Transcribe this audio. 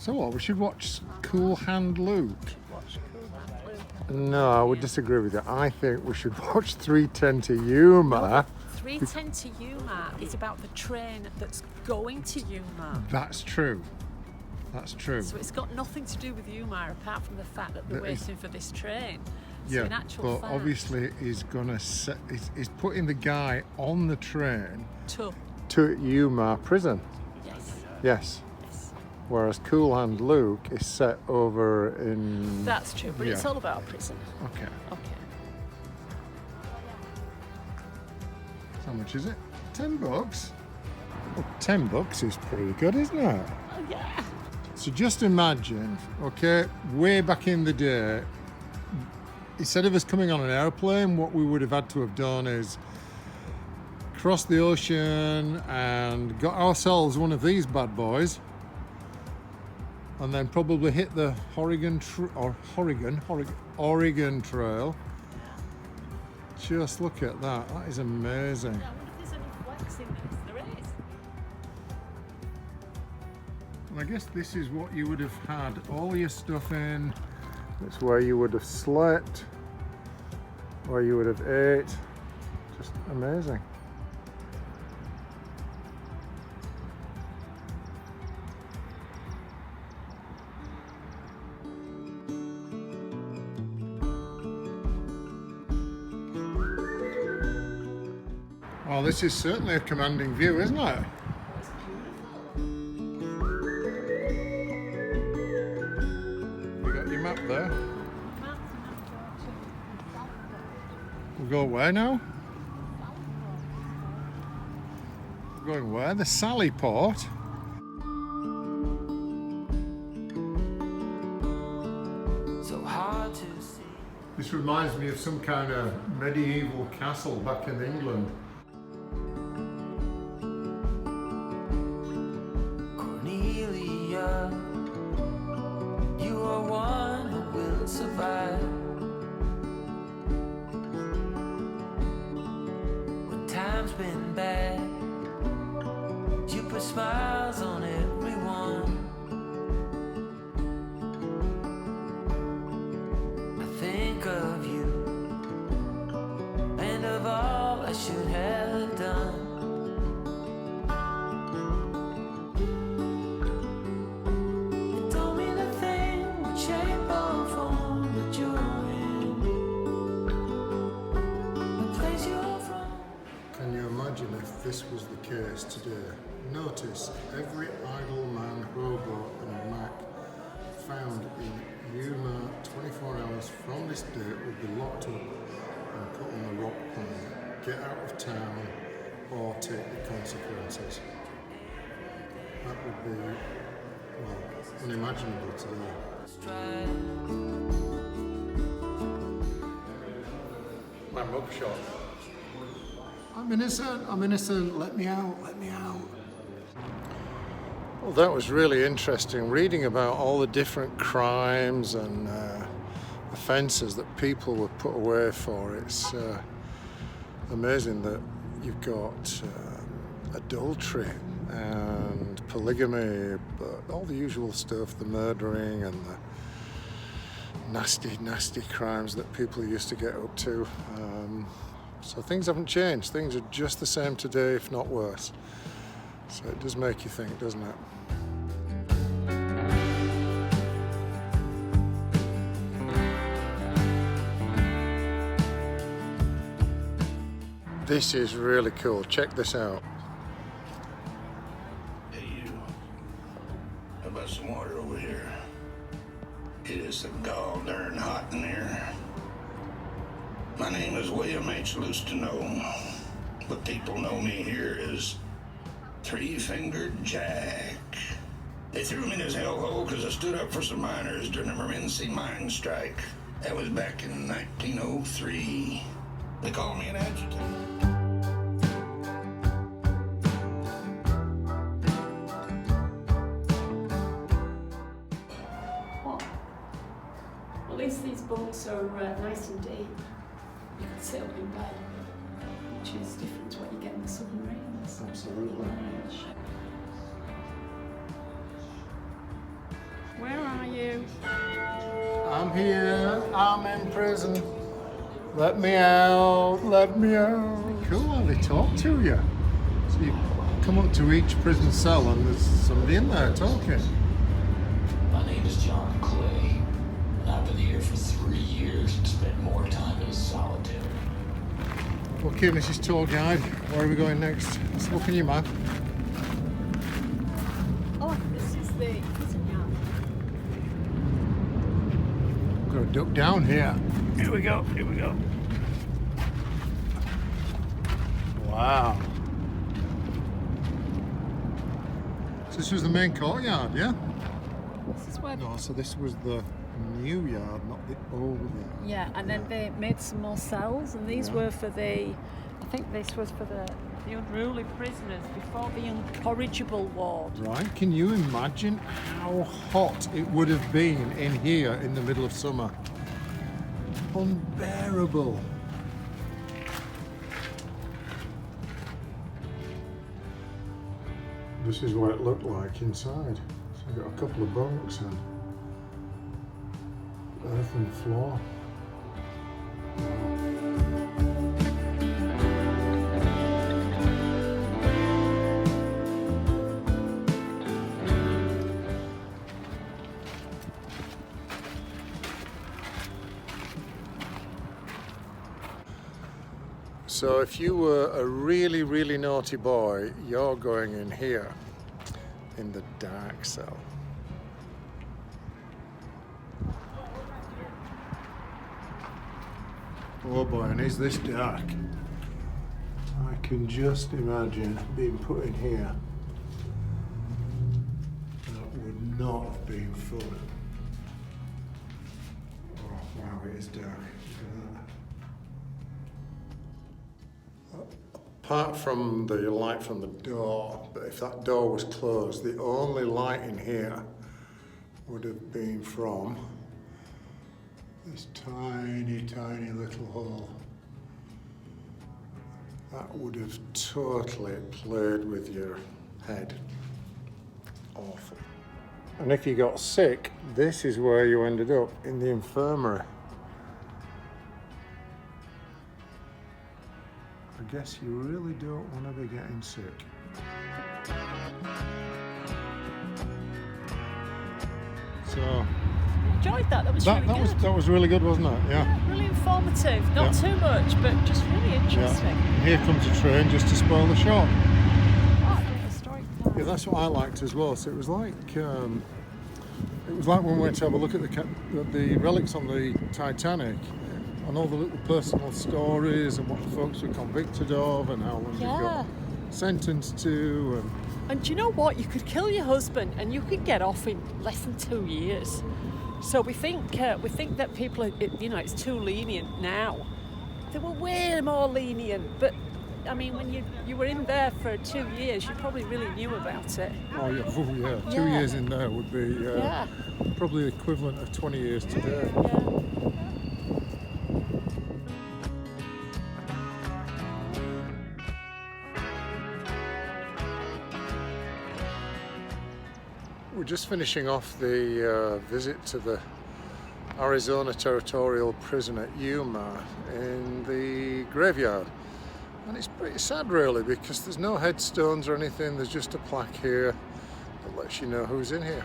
So what, we should watch Cool Hand Luke? No, I would disagree with you. I think we should watch 310 to Yuma. 310 to Yuma is about the train that's going to Yuma. That's true. That's true. So it's got nothing to do with Yuma apart from the fact that they're waiting for this train. So Yeah, in actual but fact, obviously he's putting the guy on the train to Yuma prison. Yes. Yes. Whereas Cool Hand Luke is set over in... That's true, but it's all about prison. Okay. Okay. How much is it? $10? Well, $10 is pretty good, isn't it? Oh, yeah. So just imagine, okay, way back in the day, instead of us coming on an airplane, what we would have had to have done is cross the ocean and got ourselves one of these bad boys, and then probably hit the Oregon Trail. Just look at that. That is amazing. Yeah, I wonder if there's any flex in this. There is. And I guess this is what you would have had all your stuff in. It's where you would have slept, where you would have ate. Just amazing. Well, this is certainly a commanding view, isn't it? You got your map there. We'll go where now? We're going where? The Sally Port. So hard to see. This reminds me of some kind of medieval castle back in England. You are one who will survive when time's been bad. You put smiles on everyone. I think of you and of all I should have done. If this was the case today, notice every idle man, hobo and Mac found in Yuma 24 hours from this date would be locked up and put on the rock plan, get out of town or take the consequences. That would be, well, unimaginable today. My mugshot. I'm innocent, let me out. Well, that was really interesting, reading about all the different crimes and offences that people were put away for. It's amazing that you've got adultery and polygamy, but all the usual stuff, the murdering and the nasty crimes that people used to get up to. So things haven't changed. Things are just the same today, if not worse. So it does make you think, doesn't it? This is really cool. Check this out. Hey, you. How about some water over here? It is so gall darn hot in here. My name is William H. Lustino, but people know me here as Three-Fingered Jack. They threw me in this hellhole because I stood up for some miners during the Morenci mine strike. That was back in 1903. They called me an adjutant. What? At least these bunks are nice and deep. You can sit up in bed, which is different to what you get in the submarines. Absolutely. you? I'm here. I'm in prison. Let me out. Let me out. Cool how they talk to you. So you come up to each prison cell and there's somebody in there talking. My name is John Clay, and I've been here for 3 years and spent more time in solitary. Okay, Mrs. Tour Guide, where are we going next? Let's look in your map. Oh, this is the prison yard. We've got to duck down here. Here we go, here we go. Wow. So this was the main courtyard, yeah? This is where. No, so this was the new yard, not the old yard. Yeah, and then they made some more cells, and these were for the. I think this was for the unruly prisoners before the incorrigible ward. Right, can you imagine how hot it would have been in here in the middle of summer? Unbearable. This is what it looked like inside. So you've got a couple of bunks and earthen floor. So if you were a really, really naughty boy, you're going in here, in the dark cell. Oh boy, and is this dark? I can just imagine being put in here. That would not have been fun. Oh wow, it is dark. Look at that. Apart from the light from the door, but if that door was closed, the only light in here would have been from this tiny, tiny little hole. That would have totally played with your head. Awful. And if you got sick, this is where you ended up, in the infirmary. I guess you really don't want to be getting sick. So Enjoyed that. That was really good. that was really good, wasn't it? Yeah. Really informative. Not too much, but just really interesting. And here comes a train just to spoil the shot. Oh, the historic part. Yeah, that's what I liked as well. So it was like when we went to have a look at the relics on the Titanic. And all the little personal stories and what the folks were convicted of and how long they got sentenced to. And do you know what? You could kill your husband and you could get off in less than 2 years. So we think that people, it's too lenient now. They were way more lenient, but I mean, when you were in there for 2 years, you probably really knew about it. Oh yeah, 2 years in there would be probably the equivalent of 20 years today. Yeah. We're just finishing off the visit to the Arizona Territorial Prison at Yuma in the graveyard. And it's pretty sad really, because there's no headstones or anything, there's just a plaque here that lets you know who's in here.